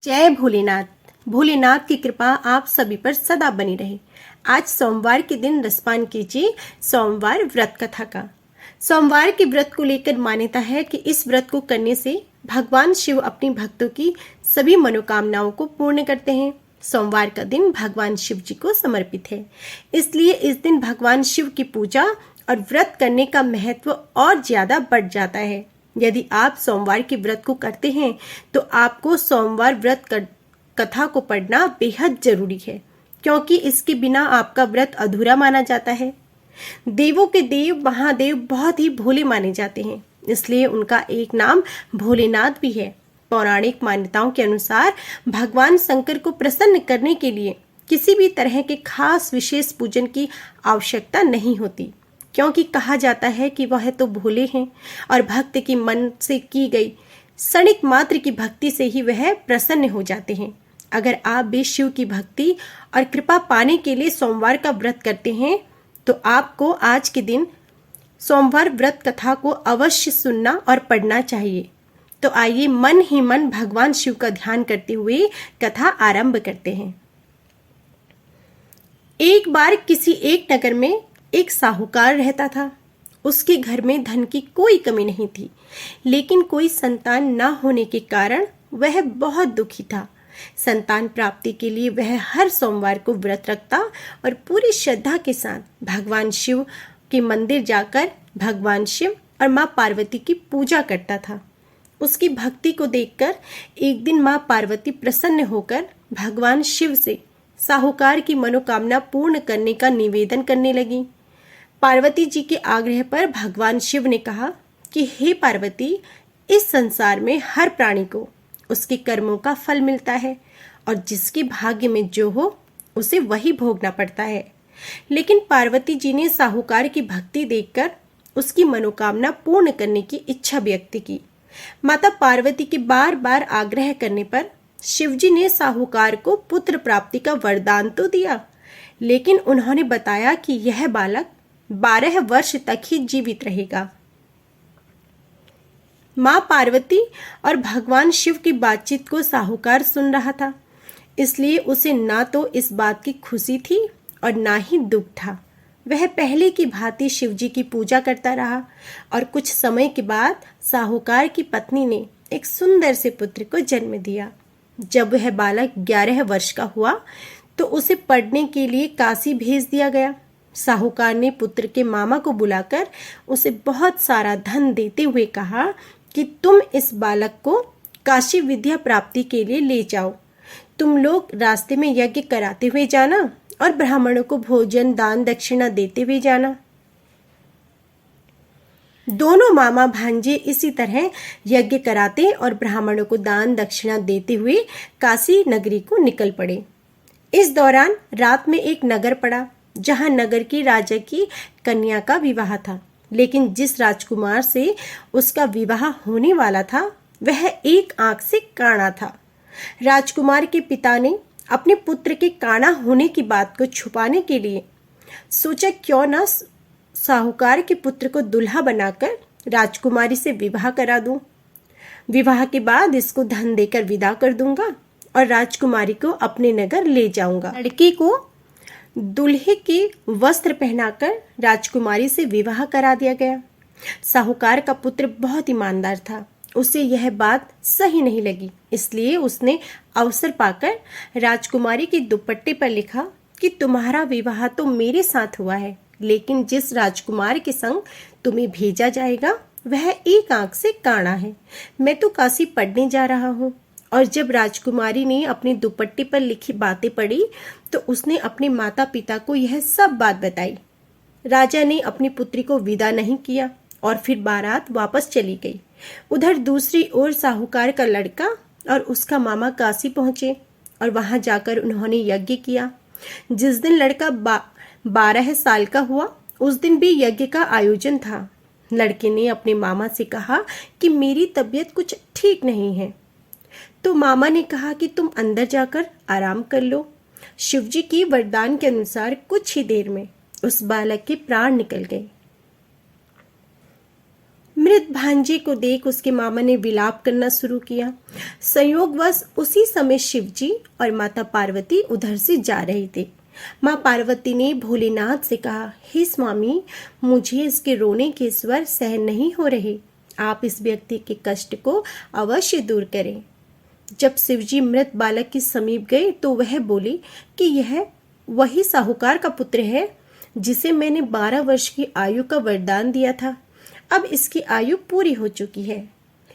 जय भोलेनाथ। भोलेनाथ की कृपा आप सभी पर सदा बनी रहे। आज सोमवार के दिन रसपान कीजिए सोमवार व्रत कथा का। सोमवार के व्रत को लेकर मान्यता है कि इस व्रत को करने से भगवान शिव अपनी भक्तों की सभी मनोकामनाओं को पूर्ण करते हैं। सोमवार का दिन भगवान शिव जी को समर्पित है, इसलिए इस दिन भगवान शिव की पूजा और व्रत करने का महत्व और ज्यादा बढ़ जाता है। यदि आप सोमवार के व्रत को करते हैं तो आपको सोमवार व्रत कथा को पढ़ना बेहद जरूरी है, क्योंकि इसके बिना आपका व्रत अधूरा माना जाता है। देवों के देव महादेव बहुत ही भोले माने जाते हैं, इसलिए उनका एक नाम भोलेनाथ भी है। पौराणिक मान्यताओं के अनुसार भगवान शंकर को प्रसन्न करने के लिए किसी भी तरह के खास विशेष पूजन की आवश्यकता नहीं होती, क्योंकि कहा जाता है कि वह तो भोले हैं और भक्त की मन से की गई क्षणिक मात्र की भक्ति से ही वह प्रसन्न हो जाते हैं। अगर आप भी शिव की भक्ति और कृपा पाने के लिए सोमवार का व्रत करते हैं तो आपको आज के दिन सोमवार व्रत कथा को अवश्य सुनना और पढ़ना चाहिए। तो आइए मन ही मन भगवान शिव का ध्यान करते हुए कथा आरंभ करते हैं। एक बार किसी एक नगर में एक साहूकार रहता था। उसके घर में धन की कोई कमी नहीं थी, लेकिन कोई संतान न होने के कारण वह बहुत दुखी था। संतान प्राप्ति के लिए वह हर सोमवार को व्रत रखता और पूरी श्रद्धा के साथ भगवान शिव के मंदिर जाकर भगवान शिव और माँ पार्वती की पूजा करता था। उसकी भक्ति को देखकर एक दिन माँ पार्वती प्रसन्न होकर भगवान शिव से साहूकार की मनोकामना पूर्ण करने का निवेदन करने लगी। पार्वती जी के आग्रह पर भगवान शिव ने कहा कि हे पार्वती, इस संसार में हर प्राणी को उसके कर्मों का फल मिलता है और जिसके भाग्य में जो हो उसे वही भोगना पड़ता है। लेकिन पार्वती जी ने साहूकार की भक्ति देखकर उसकी मनोकामना पूर्ण करने की इच्छा व्यक्त की। माता पार्वती के बार बार आग्रह करने पर शिवजी ने साहूकार को पुत्र प्राप्ति का वरदान तो दिया, लेकिन उन्होंने बताया कि यह बालक 12 वर्ष तक ही जीवित रहेगा। माँ पार्वती और भगवान शिव की बातचीत को साहूकार सुन रहा था, इसलिए उसे ना तो इस बात की खुशी थी और ना ही दुख था। वह पहले की भांति शिवजी की पूजा करता रहा और कुछ समय के बाद साहूकार की पत्नी ने एक सुंदर से पुत्र को जन्म दिया। जब वह बालक 11 वर्ष का हुआ तो उसे पढ़ने के लिए काशी भेज दिया गया। साहूकार ने पुत्र के मामा को बुलाकर उसे बहुत सारा धन देते हुए कहा कि तुम इस बालक को काशी विद्या प्राप्ति के लिए ले जाओ। तुम लोग रास्ते में यज्ञ कराते हुए जाना और ब्राह्मणों को भोजन दान दक्षिणा देते हुए जाना। दोनों मामा भांजे इसी तरह यज्ञ कराते और ब्राह्मणों को दान दक्षिणा देते हुए काशी नगरी को निकल पड़े। इस दौरान रात में एक नगर पड़ा, जहां नगर की राजा की कन्या का विवाह था, लेकिन जिस राजकुमार से उसका विवाह होने वाला था वह एक आंख से काना था। राजकुमार के पिता ने अपने पुत्र के काना होने की बात को छुपाने के लिए सोचा क्यों ना साहूकार के पुत्र को दुल्हा बनाकर राजकुमारी से विवाह करा दूं। विवाह के बाद इसको धन देकर विदा कर दूंगा और राजकुमारी को अपने नगर ले जाऊंगा। लड़की को दूल्हे के वस्त्र पहनाकर राजकुमारी से विवाह करा दिया गया। साहूकार का पुत्र बहुत ईमानदार था, उसे यह बात सही नहीं लगी, इसलिए उसने अवसर पाकर राजकुमारी के दुपट्टे पर लिखा कि तुम्हारा विवाह तो मेरे साथ हुआ है, लेकिन जिस राजकुमार के संग तुम्हें भेजा जाएगा वह एक आंख से काना है। मैं तो काशी पढ़ने जा रहा हूँ। और जब राजकुमारी ने अपने दुपट्टे पर लिखी बातें पढ़ी तो उसने अपने माता पिता को यह सब बात बताई। राजा ने अपनी पुत्री को विदा नहीं किया और फिर बारात वापस चली गई। उधर दूसरी ओर साहूकार का लड़का और उसका मामा काशी पहुंचे और वहां जाकर उन्होंने यज्ञ किया। जिस दिन लड़का 12 साल का हुआ उस दिन भी यज्ञ का आयोजन था। लड़के ने अपने मामा से कहा कि मेरी तबीयत कुछ ठीक नहीं है, तो मामा ने कहा कि तुम अंदर जाकर आराम कर लो। शिवजी की वरदान के अनुसार कुछ ही देर में उस बालक के प्राण निकल गए। मृत भांजे को देख उसके मामा ने विलाप करना शुरू किया। संयोगवश उसी समय शिवजी और माता पार्वती उधर से जा रहे थे। माँ पार्वती ने भोलेनाथ से कहा, हे स्वामी, मुझे इसके रोने के स्वर सहन नहीं हो रहे, आप इस व्यक्ति के कष्ट को अवश्य दूर करें। जब शिवजी मृत बालक के समीप गए तो वह बोले कि यह वही साहूकार का पुत्र है जिसे मैंने 12 वर्ष की आयु का वरदान दिया था। अब इसकी आयु पूरी हो चुकी है।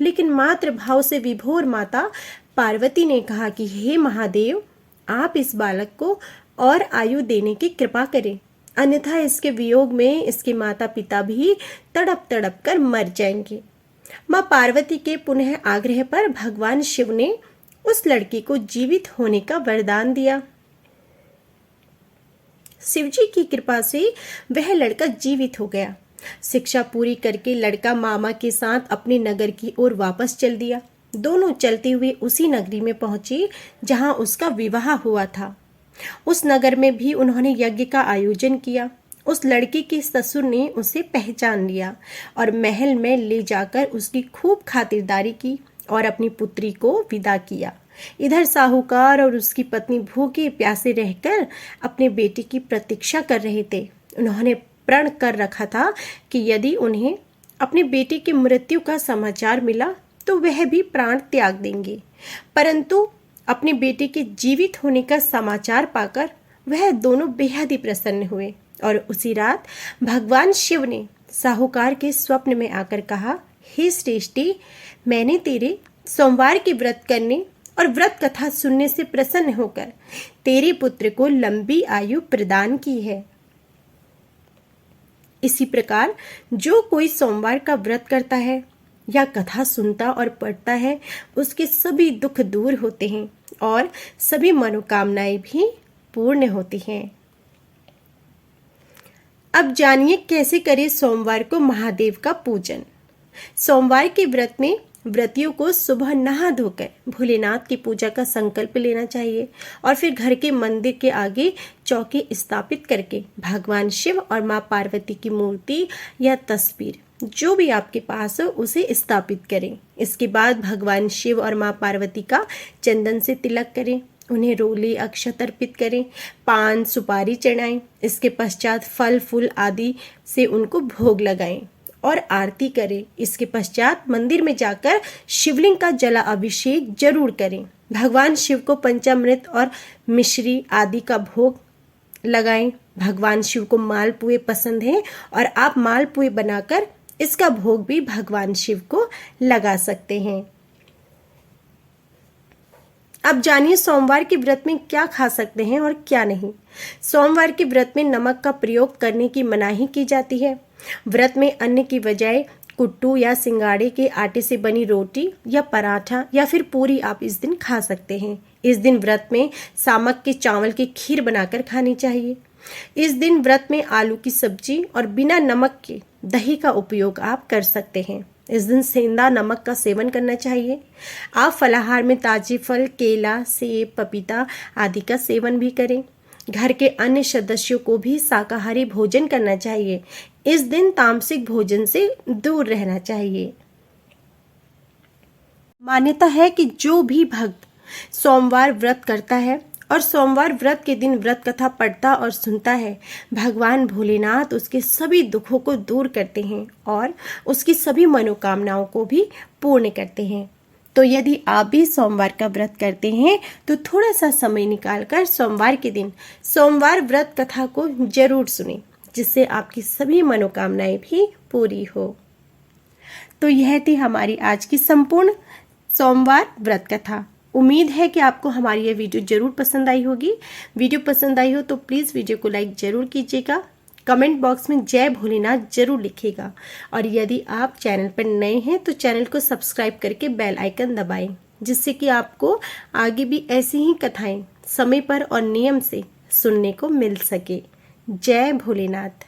लेकिन मातृ भाव से विभोर माता पार्वती ने कहा कि हे महादेव, आप इस बालक को और आयु देने की कृपा करें, अन्यथा इसके वियोग में इसके माता पिता भी तड़प तड़प कर मर जाएंगे। माँ पार्वती के पुनः आग्रह पर भगवान शिव ने उस लड़की को जीवित होने का वरदान दिया। शिवजी की कृपा से वह लड़का जीवित हो गया। शिक्षा पूरी करके लड़का मामा के साथ अपने नगर की ओर वापस चल दिया। दोनों चलते हुए उसी नगरी में पहुंचे जहां उसका विवाह हुआ था। उस नगर में भी उन्होंने यज्ञ का आयोजन किया। उस लड़की के ससुर ने उसे पहचान लिया और महल में ले जाकर उसकी खूब खातिरदारी की और अपनी पुत्री को विदा किया। इधर साहूकार और उसकी पत्नी भूखे प्यासे रहकर अपने बेटे की प्रतीक्षा कर रहे थे। उन्होंने प्रण कर रखा था कि यदि उन्हें अपने बेटे की मृत्यु का समाचार मिला तो वह भी प्राण त्याग देंगे। परंतु अपने बेटे के जीवित होने का समाचार पाकर वह दोनों बेहद ही प्रसन्न हुए और उसी रात भगवान शिव ने साहूकार के स्वप्न में आकर कहा, हे श्रेष्ठी, मैंने तेरे सोमवार के व्रत करने और व्रत कथा सुनने से प्रसन्न होकर तेरे पुत्र को लंबी आयु प्रदान की है। इसी प्रकार जो कोई सोमवार का व्रत करता है या कथा सुनता और पढ़ता है, उसके सभी दुख दूर होते हैं और सभी मनोकामनाएं भी पूर्ण होती हैं। अब जानिए कैसे करें सोमवार को महादेव का पूजन। सोमवार के व्रत में व्रतियों को सुबह नहा धोकर भोलेनाथ की पूजा का संकल्प लेना चाहिए और फिर घर के मंदिर के आगे चौकी स्थापित करके भगवान शिव और माँ पार्वती की मूर्ति या तस्वीर जो भी आपके पास हो उसे स्थापित करें। इसके बाद भगवान शिव और माँ पार्वती का चंदन से तिलक करें, उन्हें रोले अक्षत अर्पित करें, पान सुपारी चढ़ाएं। इसके पश्चात फल फूल आदि से उनको भोग लगाएं और आरती करें। इसके पश्चात मंदिर में जाकर शिवलिंग का जला अभिषेक जरूर करें। भगवान शिव को पंचामृत और मिश्री आदि का भोग लगाएं। भगवान शिव को मालपुए पसंद हैं और आप मालपुए बनाकर इसका भोग भी भगवान शिव को लगा सकते हैं। अब जानिए सोमवार के व्रत में क्या खा सकते हैं और क्या नहीं। सोमवार के व्रत में नमक का प्रयोग करने की मनाही की जाती है। व्रत में अन्न की बजाय कुट्टू या सिंगाड़े के आटे से बनी रोटी या पराठा या फिर पूरी आप इस दिन खा सकते हैं। इस दिन व्रत में सामक के चावल की खीर बनाकर खानी चाहिए। इस दिन व्रत में आलू की सब्जी और बिना नमक के दही का उपयोग आप कर सकते हैं। इस दिन सेंधा नमक का सेवन करना चाहिए। आप फलाहार में ताजे फल, केला, सेब, पपीता आदि का सेवन भी करें। घर के अन्य सदस्यों को भी शाकाहारी भोजन करना चाहिए। इस दिन तामसिक भोजन से दूर रहना चाहिए। मान्यता है कि जो भी भक्त सोमवार व्रत करता है और सोमवार व्रत के दिन व्रत कथा पढ़ता और सुनता है, भगवान भोलेनाथ उसके सभी दुखों को दूर करते हैं और उसकी सभी मनोकामनाओं को भी पूर्ण करते हैं। तो यदि आप भी सोमवार का व्रत करते हैं तो थोड़ा सा समय निकालकर सोमवार के दिन सोमवार व्रत कथा को जरूर सुनें, जिससे आपकी सभी मनोकामनाएं भी पूरी हो। तो यह थी हमारी आज की संपूर्ण सोमवार व्रत कथा। उम्मीद है कि आपको हमारी यह वीडियो जरूर पसंद आई होगी। वीडियो पसंद आई हो तो प्लीज़ वीडियो को लाइक जरूर कीजिएगा। कमेंट बॉक्स में जय भोलेनाथ जरूर लिखिएगा और यदि आप चैनल पर नए हैं तो चैनल को सब्सक्राइब करके बेल आइकन दबाएं, जिससे कि आपको आगे भी ऐसी ही कथाएं समय पर और नियम से सुनने को मिल सके। जय भोलेनाथ।